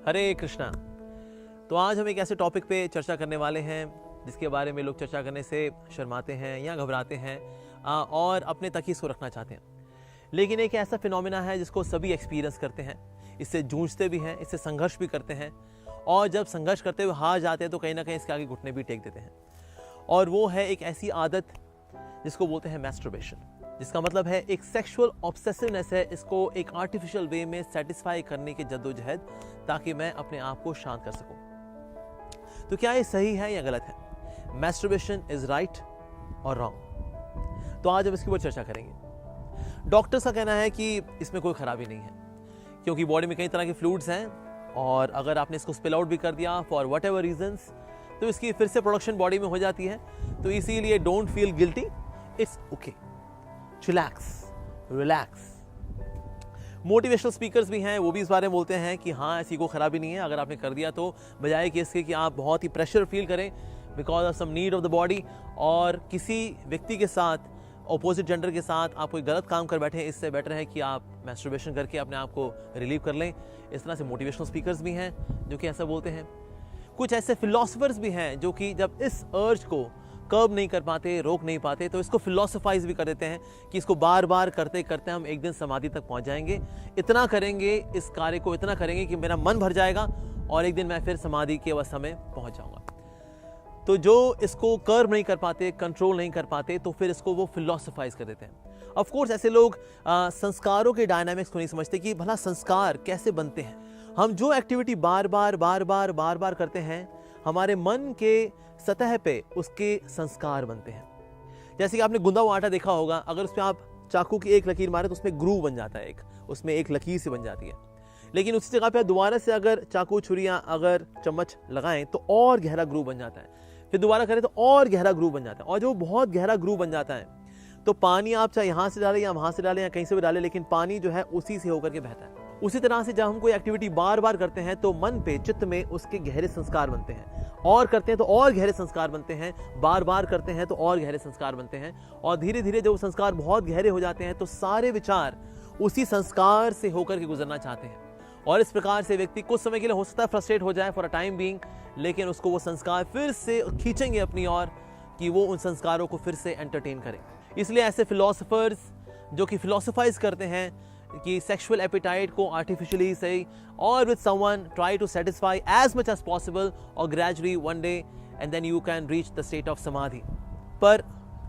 हरे कृष्णा। तो आज हम एक ऐसे टॉपिक पे चर्चा करने वाले हैं जिसके बारे में लोग चर्चा करने से शर्माते हैं या घबराते हैं और अपने तक ही इसको रखना चाहते हैं। लेकिन एक ऐसा फिनोमिना है जिसको सभी एक्सपीरियंस करते हैं, इससे जूझते भी हैं, इससे संघर्ष भी करते हैं और जब संघर्ष करते हुए हार जाते हैं तो कहीं ना कहीं इसके आगे घुटने भी टेक देते हैं। और वो है एक ऐसी आदत जिसको बोलते हैं मैस्टरबेशन, जिसका मतलब है एक सेक्सुअल ऑब्सेसिवनेस है, इसको एक आर्टिफिशियल वे में सेटिस्फाई करने की जद्दोजहद ताकि मैं अपने आप को शांत कर सकूं। तो क्या ये सही है या गलत है? मैस्टरबेशन इज राइट और रॉन्ग? तो आज हम इसके ऊपर चर्चा करेंगे। डॉक्टर्स का कहना है कि इसमें कोई खराबी नहीं है क्योंकि बॉडी में कई तरह के फ्लूइड्स हैं और अगर आपने इसको स्पिल आउट भी कर दिया फॉर वट एवर रीजंस तो इसकी फिर से प्रोडक्शन बॉडी में हो जाती है। तो इसीलिए don't feel guilty, it's okay, chillax, relax. Motivational speakers भी हैं, वो भी इस बारे में बोलते हैं कि हाँ ऐसी कोई खराबी नहीं है अगर आपने कर दिया तो, बजाय कि इसके कि आप बहुत ही प्रेशर फील करें because of some need of the body और किसी व्यक्ति के साथ, ऑपोजिट जेंडर के साथ आप कोई गलत काम कर बैठे। इससे बेटर है कि आप मैस्टरबेशन करके अपने आप को रिलीव कर लें। इस तरह से मोटिवेशनल स्पीकर्स भी हैं जो कि ऐसा बोलते हैं। कुछ ऐसे फिलोसफर्स भी हैं जो कि जब इस अर्ज को कर्ब नहीं कर पाते, रोक नहीं पाते, तो इसको फिलोसफाइज भी कर देते हैं कि इसको बार बार करते करते हम एक दिन समाधि तक पहुंच जाएंगे। इतना करेंगे, इस कार्य को इतना करेंगे कि मेरा मन भर जाएगा और एक दिन मैं फिर समाधि की अवस्था में पहुंच जाऊंगा। तो जो इसको कर्ब नहीं कर पाते, कंट्रोल नहीं कर पाते, तो फिर इसको वो फिलोसफाइज कर देते हैं। ऑफ कोर्स ऐसे लोग संस्कारों के डायनामिक्स को नहीं समझते कि भला संस्कार कैसे बनते हैं। हम जो एक्टिविटी बार बार करते हैं, हमारे मन के सतह पे उसके संस्कार बनते हैं। जैसे कि आपने गुंदा हुआ आटा देखा होगा, अगर उस पर आप चाकू की एक लकीर मारे तो उसमें ग्रूव बन जाता है, उसमें एक लकीर से बन जाती है। लेकिन उसी जगह पे दोबारा से अगर चाकू, छुरियां, अगर चम्मच लगाएं तो और गहरा ग्रूव बन जाता है। फिर दोबारा करें तो और गहरा ग्रूव बन जाता है। और जो बहुत गहरा ग्रूव बन जाता है तो पानी आप चाहे यहाँ से डालें या वहाँ से डालें या कहीं से भी डालें, लेकिन पानी जो है उसी से होकर के बहता है। उसी तरह से जब हम कोई एक्टिविटी बार बार करते हैं तो मन पे, चित्त में उसके गहरे संस्कार बनते हैं, और करते हैं तो और गहरे संस्कार बनते हैं, बार बार करते हैं तो और गहरे संस्कार बनते हैं। और धीरे धीरे जब वो संस्कार बहुत गहरे हो जाते हैं तो सारे विचार उसी संस्कार से होकर के गुजरना चाहते हैं। और इस प्रकार से व्यक्ति कुछ समय के लिए हो सकता है फ्रस्ट्रेट हो जाए फॉर अ टाइम बीइंग, लेकिन उसको वो संस्कार फिर से खींचेंगे अपनी ओर कि वो उन संस्कारों को फिर से एंटरटेन करें। इसलिए ऐसे फिलोसफर्स जो कि फिलोसफाइज करते हैं कि सेक्सुअल एपिटाइट को आर्टिफिशियली सही और with someone try to satisfy as much as possible और gradually one day and then you can reach the state of samadhi. पर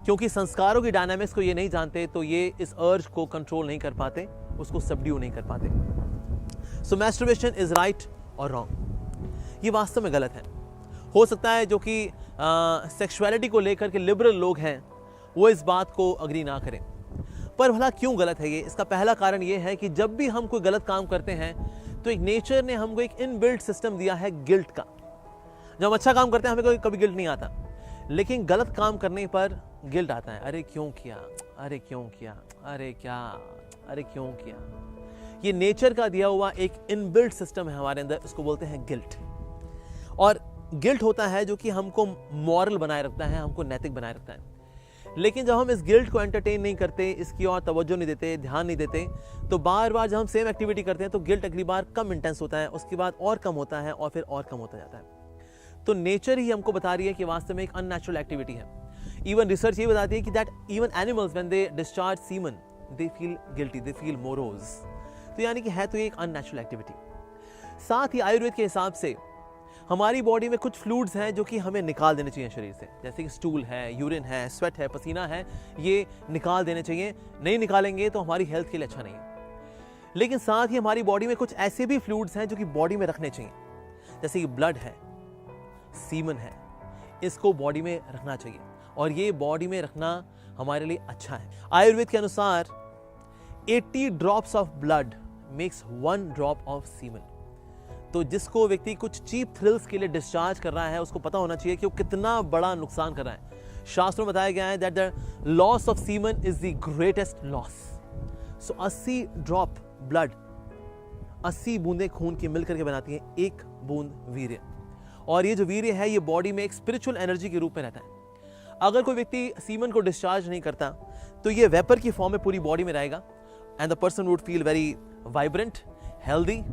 क्योंकि संस्कारों की डायनामिक्स को ये नहीं जानते तो ये इस अर्ज को कंट्रोल नहीं कर पाते, उसको सबड्यू नहीं कर पाते। सो मैस्टरबेशन इज राइट और रॉन्ग, ये वास्तव में गलत है। हो सकता है जो कि सेक्सुअलिटी को लेकर के लिबरल लोग हैं वो इस बात को अग्री ना करें, पर भला क्यों गलत है ये? इसका पहला कारण ये है कि जब भी हम कोई गलत काम करते हैं तो एक नेचर ने हमको एक इनबिल्ट सिस्टम दिया है गिल्ट का। जब हम अच्छा काम करते हैं हमें कभी गिल्ट नहीं आता, लेकिन गलत काम करने पर गिल्ट आता है। अरे क्यों किया, अरे क्यों किया, अरे क्या, अरे क्यों किया। ये नेचर का दिया हुआ एक इनबिल्ट सिस्टम है हमारे अंदर, उसको बोलते हैं गिल्ट। और गिल्ट होता है जो कि हमको मॉरल बनाए रखता है, हमको नैतिक बनाए रखता है। लेकिन जब हम इस गिल्ट को एंटरटेन नहीं करते, इसकी और तवज्जो नहीं देते, ध्यान नहीं देते, तो बार बार जब हम सेम एक्टिविटी करते हैं तो गिल्ट अगली बार कम इंटेंस होता है, उसके बाद और कम होता है और फिर और कम होता जाता है। तो नेचर ही हमको बता रही है कि वास्तव में एक अननेचुरल एक्टिविटी है। इवन रिसर्च ये बताती है कि that even animals when they discharge semen they feel guilty, they feel morose. तो यानी कि है तो ये एक अननेचुरल एक्टिविटी। साथ ही आयुर्वेद के हिसाब से हमारी बॉडी में कुछ फ्लूइड्स हैं जो कि हमें निकाल देने चाहिए शरीर से, जैसे कि स्टूल है, यूरिन है, स्वेट है, पसीना है, ये निकाल देने चाहिए। नहीं निकालेंगे तो हमारी हेल्थ के लिए अच्छा नहीं है। लेकिन साथ ही हमारी बॉडी में कुछ ऐसे भी फ्लूइड्स हैं जो कि बॉडी में रखने चाहिए, जैसे कि ब्लड है, सीमन है, इसको बॉडी में रखना चाहिए और ये बॉडी में रखना हमारे लिए अच्छा है। आयुर्वेद के अनुसार 80 drops of blood makes 1 drop of semen. तो जिसको व्यक्ति कुछ चीप थ्रिल्स के लिए डिस्चार्ज कर रहा है उसको पता होना चाहिए कि वो कितना बड़ा नुकसान कर रहा है। शास्त्रों में बताया गया है that the loss of semen is the greatest loss. So 80 drop blood, 80 बूंदें खून की मिलकर के बनाती हैं एक बूंद वीर्य। और ये जो वीर्य है ये बॉडी में एक स्पिरिचुअल एनर्जी के रूप में रहता है। अगर कोई व्यक्ति सीमन को डिस्चार्ज नहीं करता तो ये वेपर की फॉर्म में पूरी बॉडी में रहेगा and the person would feel very vibrant, healthy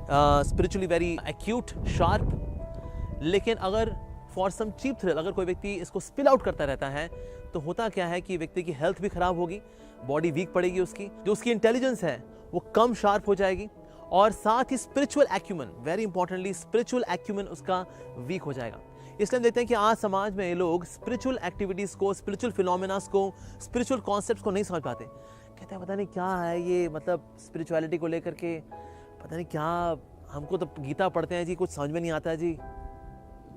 spiritually very acute, sharp. लेकिन अगर फॉर सम चीप थ्रिल अगर कोई व्यक्ति इसको स्पिल आउट करता रहता है तो होता क्या है कि व्यक्ति की हेल्थ भी खराब होगी, बॉडी वीक पड़ेगी, उसकी जो उसकी इंटेलिजेंस है वो कम शार्प हो जाएगी, और साथ ही spiritual acumen, very importantly spiritual acumen उसका वीक हो जाएगा। इसलिए हम देखते हैं कि आज समाज में लोग स्पिरिचुअल एक्टिविटीज़ को, स्पिरिचुअल फिनोमेनास को, स्पिरिचुअल कॉन्सेप्ट्स को नहीं समझ पाते। कहते हैं पता नहीं क्या है ये, मतलब स्पिरिचुअलिटी को लेकर के पता नहीं क्या, हमको तो गीता पढ़ते हैं जी, कुछ समझ में नहीं आता जी।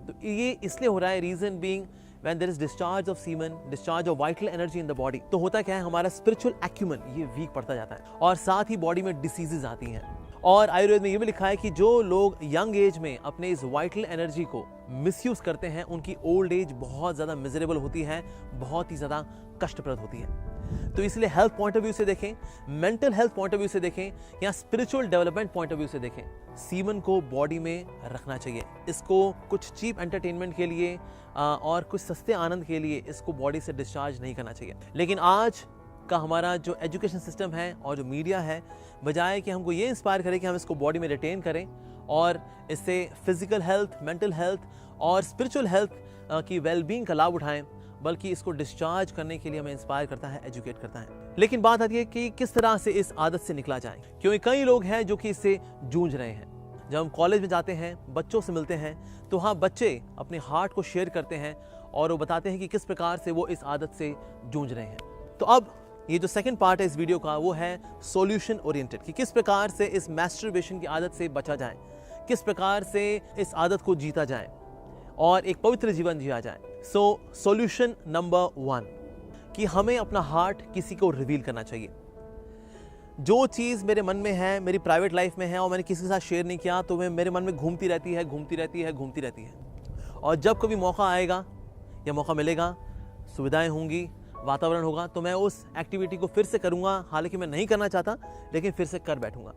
तो ये इसलिए हो रहा है, reason being when there is discharge of semen, discharge of vital energy in the body, तो होता क्या है, हमारा स्पिरिचुअल एक्यूमन ये वीक पड़ता जाता है, और साथ ही बॉडी में डिसीजेज आती हैं। और आयुर्वेद में ये भी लिखा है कि जो लोग यंग एज में अपने इस वाइटल एनर्जी को मिसयूज करते हैं उनकी ओल्ड एज बहुत ज़्यादा मिजरेबल होती है, बहुत ही ज़्यादा कष्टप्रद होती है। तो इसलिए हेल्थ पॉइंट ऑफ व्यू से देखें, mental health point of view से देखें, या spiritual development point of view से देखें, सीमन को बॉडी में रखना चाहिए। इसको कुछ चीप एंटरटेनमेंट के लिए और कुछ सस्ते आनंद के लिए इसको बॉडी से डिस्चार्ज नहीं करना चाहिए। लेकिन आज का हमारा जो एजुकेशन सिस्टम है और जो मीडिया है, बजाय कि हमको ये इंस्पायर करे कि हम इसको बॉडी में रिटेन करें और इससे फिजिकल हेल्थ, मेंटल हेल्थ और स्पिरिचुअल हेल्थ की वेलबींग का लाभ उठाएं, बल्कि इसको डिस्चार्ज करने के लिए हमें इंस्पायर करता है, एजुकेट करता है। लेकिन बात आती है कि किस तरह से इस आदत से निकला जाए, क्योंकि कई लोग हैं जो कि इससे जूझ रहे हैं। जब हम कॉलेज में जाते हैं, बच्चों से मिलते हैं, तो हाँ, बच्चे अपने हार्ट को शेयर करते हैं और वो बताते हैं कि किस प्रकार से वो इस आदत से जूझ रहे हैं। तो अब ये जो सेकंड पार्ट है इस वीडियो का, वो है सॉल्यूशन ओरिएंटेड, कि किस प्रकार से इस मैस्टरबेशन की आदत से बचा जाए, किस प्रकार से इस आदत को जीता जाए और एक पवित्र जीवन जिया जाए। सो सॉल्यूशन नंबर 1, कि हमें अपना हार्ट किसी को रिवील करना चाहिए। जो चीज़ मेरे मन में है, मेरी प्राइवेट लाइफ में है और मैंने किसी के साथ शेयर नहीं किया, तो वह मेरे मन में घूमती रहती है, घूमती रहती है, घूमती रहती है। और जब कभी मौका आएगा या मौका मिलेगा, सुविधाएं होंगी, वातावरण होगा, तो मैं उस एक्टिविटी को फिर से करूँगा। हालांकि मैं नहीं करना चाहता, लेकिन फिर से कर बैठूंगा।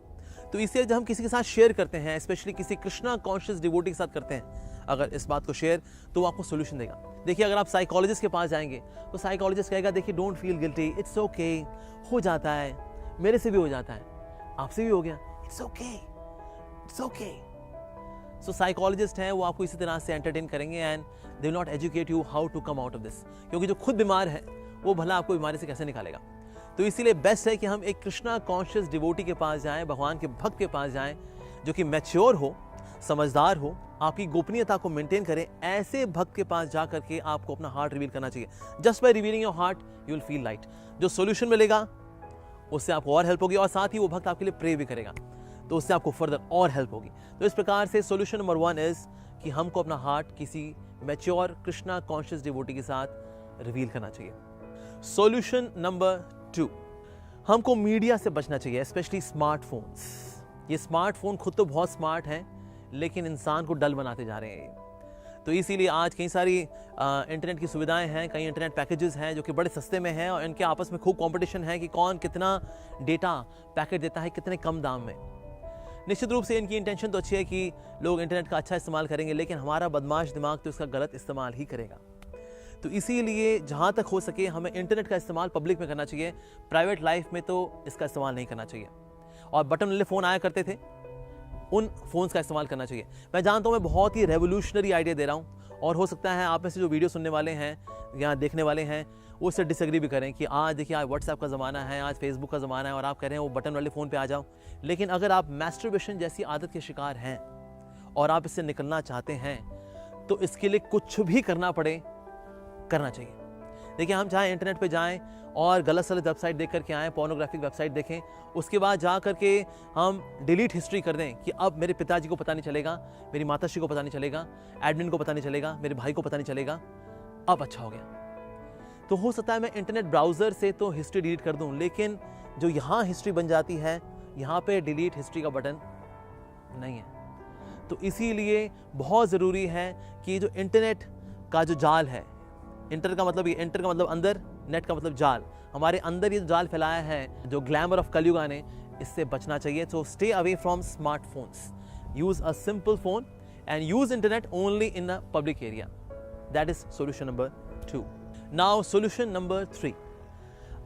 तो इसलिए जब हम किसी के साथ शेयर करते हैं, स्पेशली किसी कृष्णा कॉन्शियस डिवोटी के साथ करते हैं अगर इस बात को शेयर, तो वो आपको सोल्यूशन देगा। देखिए, अगर आप साइकोलॉजिस्ट के पास जाएंगे तो साइकोलॉजिस्ट कहेगा देखिए don't feel guilty, it's okay, हो जाता है, मेरे से भी हो जाता है, आपसे भी हो गया, it's okay, it's okay. So psychologist हैं, वो आपको इसी तरह से एंटरटेन करेंगे and they will not educate you how to come out of this, क्योंकि जो खुद बीमार है वो भला आपको बीमारी से कैसे निकालेगा। तो इसीलिए बेस्ट है कि हम एक कृष्णा कॉन्शियस डिवोटी के पास जाएं, भगवान के भक्त के पास जाएं, जो कि मैच्योर हो, समझदार हो, आपकी गोपनीयता को मेंटेन करें। ऐसे भक्त के पास जा करके आपको अपना हार्ट रिवील करना चाहिए। Just by revealing your heart you will feel light. जो सोल्यूशन मिलेगा उससे आपको और हेल्प होगी, और साथ ही वो भक्त आपके लिए प्रे भी करेगा, तो उससे आपको फर्दर और हेल्प होगी। तो इस प्रकार से सोल्यूशन नंबर 1 इज कि हमको अपना हार्ट किसी मैच्योर कृष्णा कॉन्शियस डिवोटी के साथ रिवील करना चाहिए। सॉल्यूशन नंबर 2, हमको मीडिया से बचना चाहिए, स्पेशली स्मार्टफोन्स। ये स्मार्टफोन खुद तो बहुत स्मार्ट हैं, लेकिन इंसान को डल बनाते जा रहे हैं। तो इसीलिए आज कई सारी इंटरनेट की सुविधाएं हैं, कई इंटरनेट पैकेजेस हैं जो कि बड़े सस्ते में हैं, और इनके आपस में खूब कंपटीशन है कि कौन कितना डेटा पैकेट देता है कितने कम दाम में। निश्चित रूप से इनकी इंटेंशन तो अच्छी है कि लोग इंटरनेट का अच्छा इस्तेमाल करेंगे, लेकिन हमारा बदमाश दिमाग तो इसका गलत इस्तेमाल ही करेगा। तो इसीलिए जहाँ तक हो सके हमें इंटरनेट का इस्तेमाल पब्लिक में करना चाहिए, प्राइवेट लाइफ में तो इसका इस्तेमाल नहीं करना चाहिए। और बटन वाले फ़ोन आया करते थे, उन फ़ोन्स का इस्तेमाल करना चाहिए। मैं जानता हूँ मैं बहुत ही रेवोल्यूशनरी आइडिया दे रहा हूँ, और हो सकता है आप में से जो वीडियो सुनने वाले हैं या देखने वाले हैं वो इससे डिसएग्री भी करें कि आज देखिए आज व्हाट्सएप का ज़माना है, आज फेसबुक का ज़माना है, और आप कह रहे हैं वो बटन वाले फ़ोन पे आ जाओ। लेकिन अगर आप मैस्टरबेशन जैसी आदत के शिकार हैं और आप इससे निकलना चाहते हैं, तो इसके लिए कुछ भी करना पड़े करना चाहिए। देखिए, हम चाहे इंटरनेट पे जाएं और गलत सलत वेबसाइट देख करके आएँ, पोर्नोग्राफिक वेबसाइट देखें, उसके बाद जा करके हम डिलीट हिस्ट्री कर दें कि अब मेरे पिताजी को पता नहीं चलेगा, मेरी माताश्री को पता नहीं चलेगा, एडमिन को पता नहीं चलेगा, मेरे भाई को पता नहीं चलेगा, अब अच्छा हो गया। तो हो सकता है मैं इंटरनेट ब्राउज़र से तो हिस्ट्री डिलीट कर दूं, लेकिन जो यहाँ हिस्ट्री बन जाती है, यहाँ पे डिलीट हिस्ट्री का बटन नहीं है। तो इसीलिए बहुत ज़रूरी है कि जो इंटरनेट का जो जाल है, इंटर का मतलब अंदर, नेट का मतलब जाल, हमारे अंदर ये जाल फैलाया है जो ग्लैमर ऑफ कलयुग ने, इससे बचना चाहिए। So stay away from smartphones, use a simple phone and use internet only in a public area. That is solution number 2। Now solution number 3,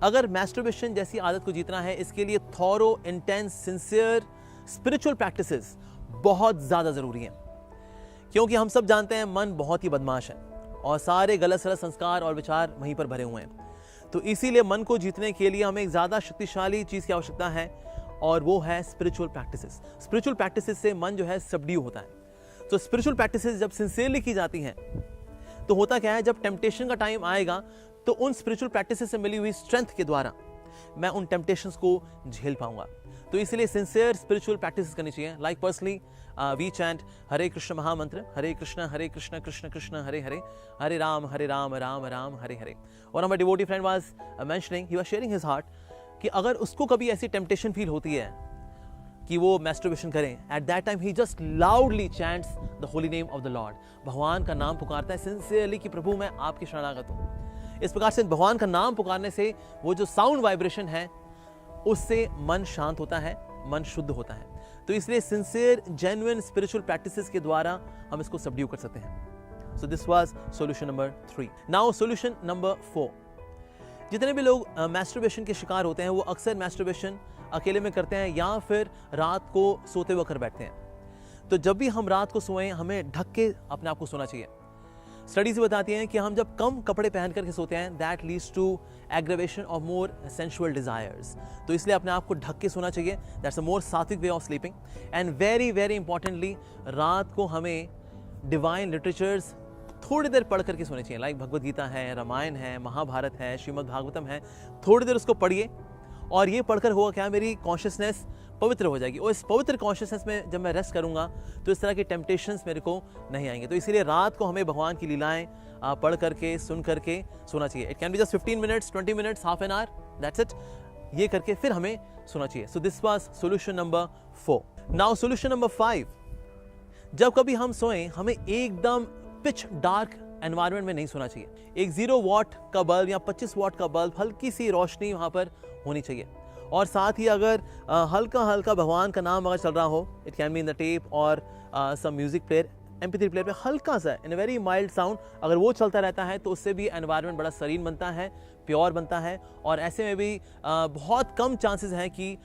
अगर मैस्टरबेशन जैसी आदत को जीतना है, इसके लिए thorough, intense, sincere spiritual practices बहुत ज़्यादा ज़रूरी है, क्योंकि हम सब जानते हैं मन बहुत ही बदमाश है और सारे गलत सलत संस्कार और विचार वहीं पर भरे हुए हैं। तो इसीलिए मन को जीतने के लिए हमें एक ज़्यादा शक्तिशाली चीज़ की आवश्यकता है और वो है स्पिरिचुअल प्रैक्टिसेस। स्पिरिचुअल प्रैक्टिसेस से मन जो है सबड्यू होता है। तो स्पिरिचुअल प्रैक्टिसेस जब सिंसियरली की जाती हैं तो होता क्या है, जब टेम्पटेशन का टाइम आएगा तो उन स्पिरिचुअल प्रैक्टिसेस से मिली हुई स्ट्रेंथ के द्वारा मैं उन टेम्पटेशंस को झेल पाऊंगा। तो इसलिए सिंसियर स्पिरिचुअल प्रैक्टिसेस करनी चाहिए। लाइक पर्सनली वी चैंट हरे कृष्ण महामंत्र, हरे कृष्ण कृष्ण कृष्ण हरे हरे, हरे राम राम राम हरे हरे। और हमारा devotee friend was mentioning, he was sharing his heart कि अगर उसको कभी ऐसी टेम्पटेशन फील होती है कि वो मैस्टरबेशन करें, at that time he just loudly chants the holy name of the Lord. भगवान का नाम पुकारता है सिंसियरली कि प्रभु मैं आपकी शरणागत हूँ। इस प्रकार से भगवान का नाम पुकारने से वो जो साउंड वाइब्रेशन है उससे मन शांत होता है, मन शुद्ध होता है। तो इसलिए सिंसियर जेन्युइन स्पिरिचुअल प्रैक्टिसेस के द्वारा हम इसको सबड्यू कर सकते हैं। So this was solution number 3। Now solution number 4। जितने भी लोग मैस्टरबेशन के शिकार होते हैं वो अक्सर मैस्टरबेशन अकेले में करते हैं या फिर रात को सोते हुए कर बैठते हैं। तो जब भी हम रात को सोएं हमें ढक के अपने आप को सोना चाहिए। स्टडीज बताती हैं कि हम जब कम कपड़े पहन करके सोते हैं that leads to aggravation of more sensual desires. तो इसलिए अपने आप को ढक के सोना चाहिए। दैट्स अ मोर सात्विक way of sleeping. And very very importantly रात को हमें डिवाइन लिटरेचर्स थोड़ी देर पढ़ करके सोने चाहिए। लाइक भगवद गीता है, रामायण है, महाभारत है, श्रीमद् भागवतम है। थोड़ी देर उसको पढ़िए और ये पढ़कर होगा क्या, मेरी कॉन्शियसनेस पवित्र हो जाएगी और इस पवित्र कॉन्शियसनेस में जब मैं रेस्ट करूंगा तो इस तरह की टेम्पटेशंस मेरे को नहीं आएंगे। तो इसीलिए रात को हमें भगवान की लीलाएं पढ़ करके सुन करके सोना चाहिए। It can be just 15 minutes, 20 minutes, half an hour, that's it. ये करके फिर हमें सोना चाहिए। So this was solution number 4। Now solution number 5। जब कभी हम सोएं हमें एकदम पिच डार्क एनवायरनमेंट में नहीं सोना चाहिए। एक 0 वॉट का बल्ब या 25 वॉट का बल्ब, हल्की सी रोशनी वहां पर होनी चाहिए। और साथ ही अगर हल्का हल्का भगवान का नाम अगर चल रहा हो, it can be in the tape और some music player, MP3 player पे हल्का सा in a very mild sound अगर वो चलता रहता है तो उससे भी एनवायरनमेंट बड़ा serene बनता है, प्योर बनता है और ऐसे में भी बहुत कम चांसेस हैं कि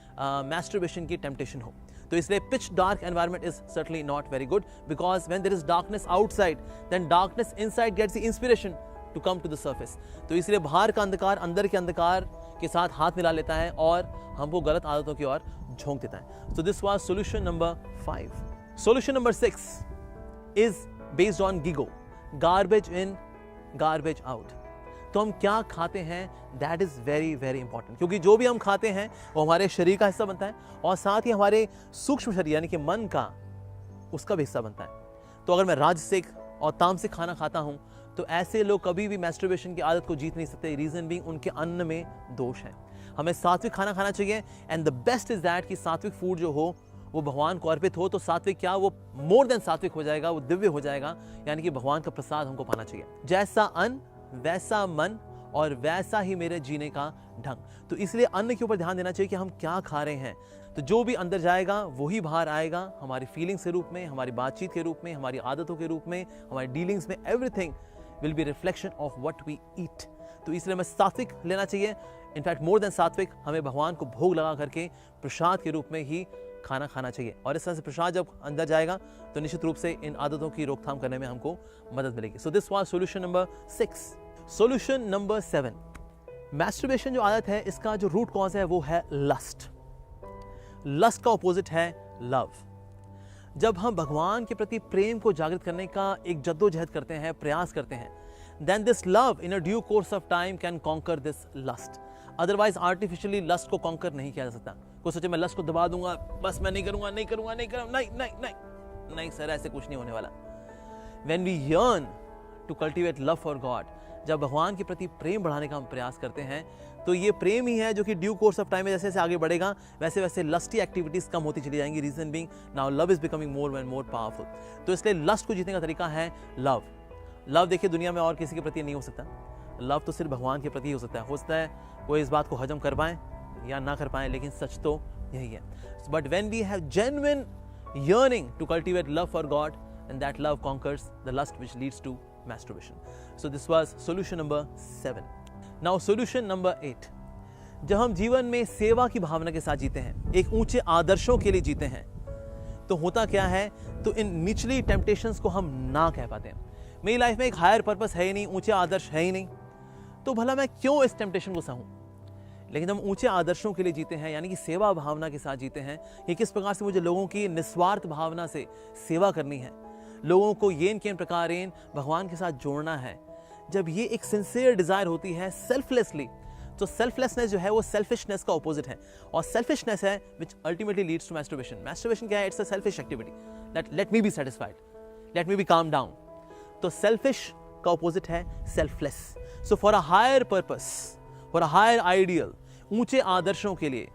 मैस्टरबेशन की टेम्पटेशन हो। तो इसलिए pitch dark environment is certainly not very good, because when there is darkness outside then darkness inside gets the inspiration to come to the surface. तो इसलिए बाहर का अंधकार अंदर के अंधकार के साथ हाथ मिला लेता है और हमको गलत आदतों की ओर झोंक देता है। So this was solution number 5। Solution number 6 is based on GIGO, garbage in garbage out. तो हम क्या खाते हैं that is very very important, क्योंकि जो भी हम खाते हैं वो हमारे शरीर का हिस्सा बनता है और साथ ही हमारे सूक्ष्म शरीर यानी कि मन का, उसका भी हिस्सा बनता है। तो अगर मैं राजसिक और तामसिक खाना खाता हूं तो ऐसे लोग कभी भी मैस्टरबेशन की आदत को जीत नहीं सकते। रीजन बीइंग उनके अन्न में दोष है। हमें सात्विक खाना खाना चाहिए and the best is that कि सात्विक फूड जो हो वो भगवान को अर्पित हो। तो सात्विक क्या, वो मोर देन सात्विक हो जाएगा, वो दिव्य हो जाएगा, यानी कि भगवान का प्रसाद हमको पाना चाहिए। जैसा अन्न वैसा मन और वैसा ही मेरे जीने का ढंग। तो इसलिए अन्न के ऊपर ध्यान देना चाहिए कि हम क्या खा रहे हैं। तो जो भी अंदर जाएगा वही बाहर आएगा, हमारी फीलिंग्स के रूप में, हमारी बातचीत के रूप में, हमारी आदतों के रूप में, हमारी डीलिंग्स में, everything will be reflection of what we eat. तो इसलिए हमें सात्विक लेना चाहिए। इनफैक्ट मोर देन सात्विक, हमें भगवान को भोग लगा करके प्रसाद के रूप में ही खाना खाना चाहिए। और इस तरह से प्रसाद जब अंदर जाएगा तो निश्चित रूप से इन आदतों की रोकथाम करने में हमको मदद मिलेगी। So this was solution number 6। Solution number 7। Masturbation जो आदत है इसका जो रूट कॉज है वो है लस्ट। लस्ट का ऑपोजिट है लव। जब हम भगवान के प्रति प्रेम को जागृत करने का एक जद्दोजहद करते हैं, प्रयास करते हैं, then this love in a due course of time can conquer this lust. Otherwise artificially lust को conquer नहीं किया जा सकता। कोई सोचे मैं लस्ट को दबा दूंगा, बस मैं नहीं करूंगा, नहीं सर, ऐसे कुछ नहीं होने वाला। When we yearn to cultivate love for God, जब भगवान के प्रति प्रेम बढ़ाने का हम प्रयास करते हैं तो ये प्रेम ही है जो कि ड्यू कोर्स ऑफ टाइम में जैसे जैसे आगे बढ़ेगा वैसे वैसे लस्टी एक्टिविटीज कम होती चली जाएंगी। Reason being now love is becoming more and more powerful. तो इसलिए लस्ट को जीतने का तरीका है लव। लव देखिए दुनिया में और किसी के प्रति नहीं हो सकता। लव तो सिर्फ भगवान के प्रति ही हो सकता है वो इस बात को हजम कर पाए या ना कर पाए, लेकिन सच तो यही है। But when we have genuine yearning to cultivate love for God, and that love conquers the lust which leads to masturbation. So this was solution number 7. Now solution number 8. जब हम जीवन में सेवा की भावना के साथ जीते हैं, एक ऊंचे आदर्शों के लिए जीते हैं, तो होता क्या है, तो इन निचली टेम्पटेशंस को हम ना कह पाते हैं। मेरी लाइफ में एक हायर पर्पस है ही नहीं, ऊंचे आदर्श है ही नहीं, तो भला मैं क्यों इस टेम्पटेशन को सहूं। लेकिन हम ऊंचे आदर्शों के लिए जीते हैं, यानी कि सेवा भावना के साथ जीते हैं कि किस प्रकार से मुझे लोगों की निस्वार्थ भावना से सेवा करनी है, लोगों को येन केन प्रकारेन भगवान के साथ जोड़ना है। जब ये एक सिंसियर डिजायर होती है सेल्फलेसली, तो सेल्फलेसनेस जो है वो सेल्फिशनेस का ऑपोजिट है, और सेल्फिशनेस है which ultimately leads to masturbation. Masturbation क्या है? It's a selfish activity, let me be satisfied, let me be calm down. तो सेल्फिश का ऑपोजिट है selfless. So for a higher purpose, for a higher ideal, ऊंचे आदर्शों के लिए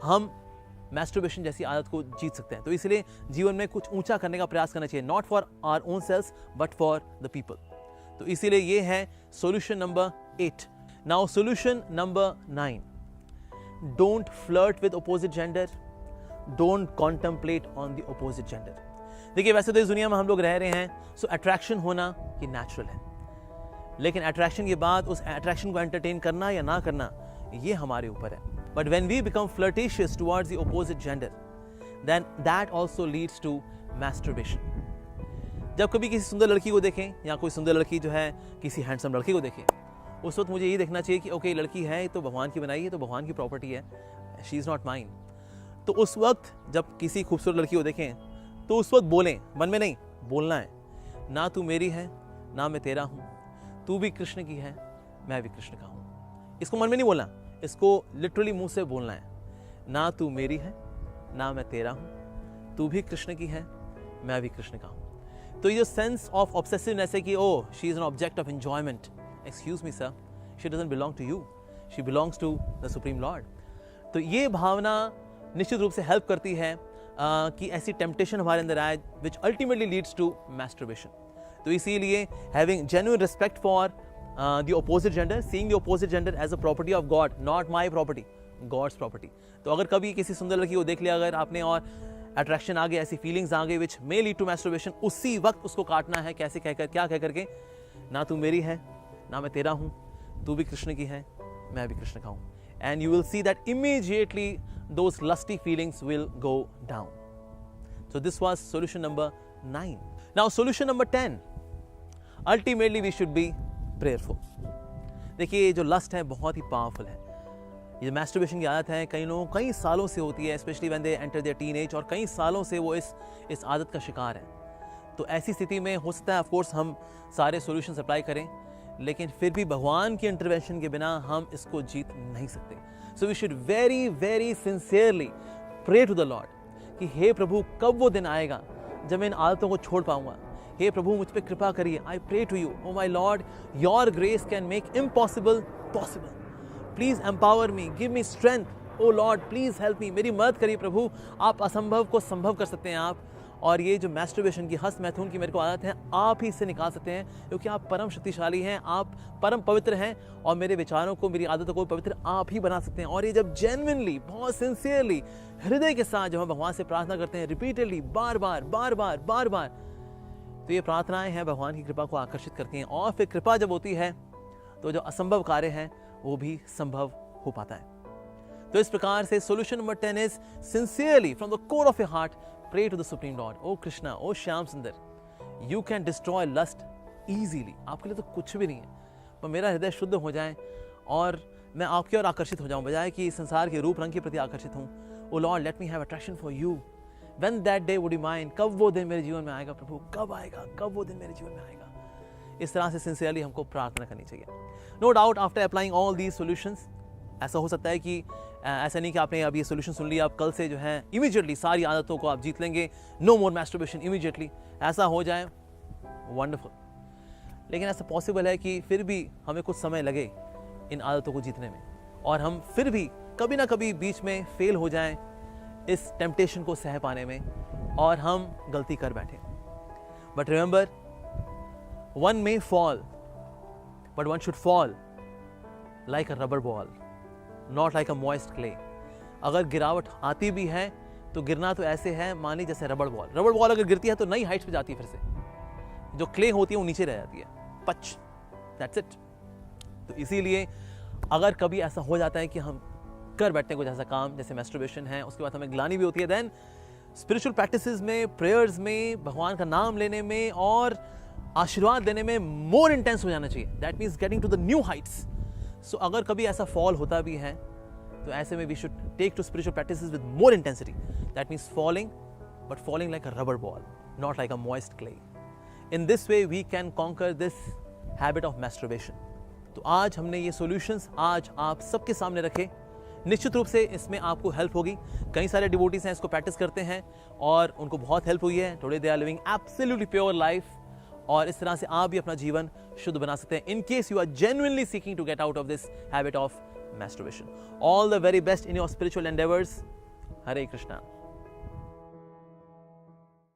हम मैस्टरबेशन जैसी आदत को जीत सकते हैं। तो इसलिए जीवन में कुछ ऊंचा करने का प्रयास करना चाहिए, not for our own selves but for the people. तो इसीलिए ये है solution number 8। Now solution number 9, don't flirt with opposite gender, don't contemplate on the opposite gender. देखिए, वैसे तो इस दुनिया में हम लोग रह रहे हैं, सो अट्रैक्शन होना ये नेचुरल है, लेकिन अट्रैक्शन के बाद उस अट्रैक्शन को एंटरटेन करना या ना करना ये हमारे ऊपर है। But when we become flirtatious towards the opposite gender, then that also leads to masturbation. जब कभी किसी सुंदर लड़की को देखें, या कोई सुंदर लड़की जो है किसी हैंडसम लड़की को देखें, उस वक्त मुझे ये देखना चाहिए कि ओके, लड़की है तो भगवान की बनाई है, तो भगवान की प्रॉपर्टी है, शी इज़ नॉट माइन। तो उस वक्त जब किसी खूबसूरत लड़की को देखें, तो उस वक्त बोलें, मन में नहीं, बोलना है, ना तू मेरी है ना मैं तेरा हूँ, तू भी कृष्ण की है मैं भी कृष्ण का हूँ। इसको मन में नहीं बोलना, इसको लिटरली मुंह से बोलना है, ना तू मेरी है ना मैं तेरा हूँ, तू भी कृष्ण की है मैं भी कृष्ण का हूँ। तो ये जो सेंस ऑफ ऑब्सेसिवनेस है कि oh she is an object of enjoyment, excuse me sir, she doesn't belong to you, she belongs to the supreme lord. तो ये भावना निश्चित रूप से हेल्प करती है कि ऐसी टेम्पटेशन हमारे अंदर आए which ultimately leads to masturbation. तो इसीलिए having genuine respect for the opposite gender, seeing the opposite gender as a property of God, not my property, God's property. तो अगर कभी किसी सुंदर लड़की को देख लिया अगर आपने और अट्रैक्शन आ गई, ऐसी फीलिंग्स आ गई विच मे लीड टू मैस्टरबेशन, उसी वक्त उसको काटना है। कैसे कहकर, क्या कह करके, ना तू मेरी है ना मैं तेरा हूँ, तू भी कृष्ण की है मैं भी कृष्ण का हूँ। And you will see that immediately those lusty feelings will go down. So this was solution number 9. Now solution number 10. Ultimately we should be prayerful. देखिए, ये जो लस्ट है बहुत ही पावरफुल है। ये मैस्टरबेशन की आदत है, कई लोगों कई सालों से होती है, especially when they enter their teenage, और कई सालों से वो इस आदत का शिकार है। तो ऐसी स्थिति में हो सकता है ऑफ कोर्स हम सारे सॉल्यूशंस अप्लाई करें, लेकिन फिर भी भगवान की इंटरवेंशन के बिना हम इसको जीत नहीं सकते। So we should very very sincerely pray to the lord कि हे प्रभु, कब वो दिन आएगा जब मैं इन आदतों को छोड़ पाऊंगा। हे प्रभु, मुझ पे कृपा करिए। I pray to you, oh my lord, your grace can make impossible possible. Please empower me, give me strength. Oh lord, please help me. मेरी मदद करिए प्रभु, आप असंभव को संभव कर सकते हैं आप। और ये जो मैस्टरबेशन की, हस्त मैथुन की मेरे को आदत है, आप ही इससे निकाल सकते हैं, क्योंकि आप परम शक्तिशाली हैं, आप परम पवित्र हैं, और मेरे विचारों को, मेरी आदतों को पवित्र आप ही बना सकते हैं। और ये जब जेन्युइनली, बहुत सिंसियरली, हृदय के साथ जब हम भगवान से प्रार्थना करते हैं, रिपीटेडली, बार बार बार बार बार बार, तो ये प्रार्थनाएं हैं भगवान की कृपा को आकर्षित करती हैं। और फिर कृपा जब होती है तो जो असंभव कार्य है वो भी संभव हो पाता है। तो इस प्रकार से solution number 10 is sincerely from the core of your heart pray to the supreme lord, oh krishna, oh shyam sundar, you can destroy lust easily। आपके लिए तो कुछ भी नहीं है, पर मेरा हृदय शुद्ध हो जाए और मैं आपकी ओर आकर्षित हो जाऊं, बजाय कि संसार के रूप रंग के प्रति आकर्षित हूं। oh lord, let me have attraction for you, when that day would be mine। कब वो दिन मेरे जीवन में आएगा प्रभु, कब आएगा, कब वो दिन मेरे जीवन में आएगा। इस तरह से सिंसियरली हमको प्रार्थना करनी चाहिए। No doubt after applying all these solutions, ऐसा हो सकता है कि ऐसा नहीं कि आपने अभी ये सोल्यूशन सुन लिया, आप कल से जो है इमीडिएटली सारी आदतों को आप जीत लेंगे, नो मोर मैस्टरबेशन इमीडिएटली, ऐसा हो जाए वंडरफुल। लेकिन ऐसा पॉसिबल है कि फिर भी हमें कुछ समय लगे इन आदतों को जीतने में, और हम फिर भी कभी ना कभी बीच में फेल हो जाएं इस टेम्पटेशन को सह पाने में, और हम गलती कर बैठे। But remember, one may fall but one should fall like a rubber ball, not like a moist clay. अगर गिरावट आती भी है तो गिरना तो ऐसे है मानी जैसे रबड़ बॉल। रबड़ बॉल अगर गिरती है तो नई हाइट्स पे जाती है, फिर से जो क्ले होती है वो नीचे रह जाती है, पच, दैट्स इट। तो इसीलिए अगर कभी ऐसा हो जाता है कि हम कर बैठते हैं कुछ ऐसा काम जैसे मैस्टरबेशन है, उसके बाद हमें ग्लानि भी होती है, देन स्पिरिचुअल प्रैक्टिसेस में, प्रेयर्स में, भगवान का नाम लेने में और आशीर्वाद देने में मोर इंटेंस हो जाना चाहिए. That means getting to the new heights. So अगर कभी ऐसा फॉल होता भी है तो ऐसे में we should take to spiritual practices with more intensity. That means falling, but falling like a rubber ball, not like a moist clay. In this way we can conquer this habit of masturbation. तो आज हमने ये solutions आज आप सबके सामने रखे. निश्चित रूप से इसमें आपको हेल्प होगी. कई सारे डिवोटीज हैं इसको प्रैक्टिस करते हैं और उनको बहुत हेल्प हुई है. Today they are living absolutely pure life और इस तरह से आप भी अपना जीवन शुद्ध बना सकते हैं. In case you are genuinely seeking to get out of this habit of masturbation. All the very best in your spiritual endeavors. Hare Krishna.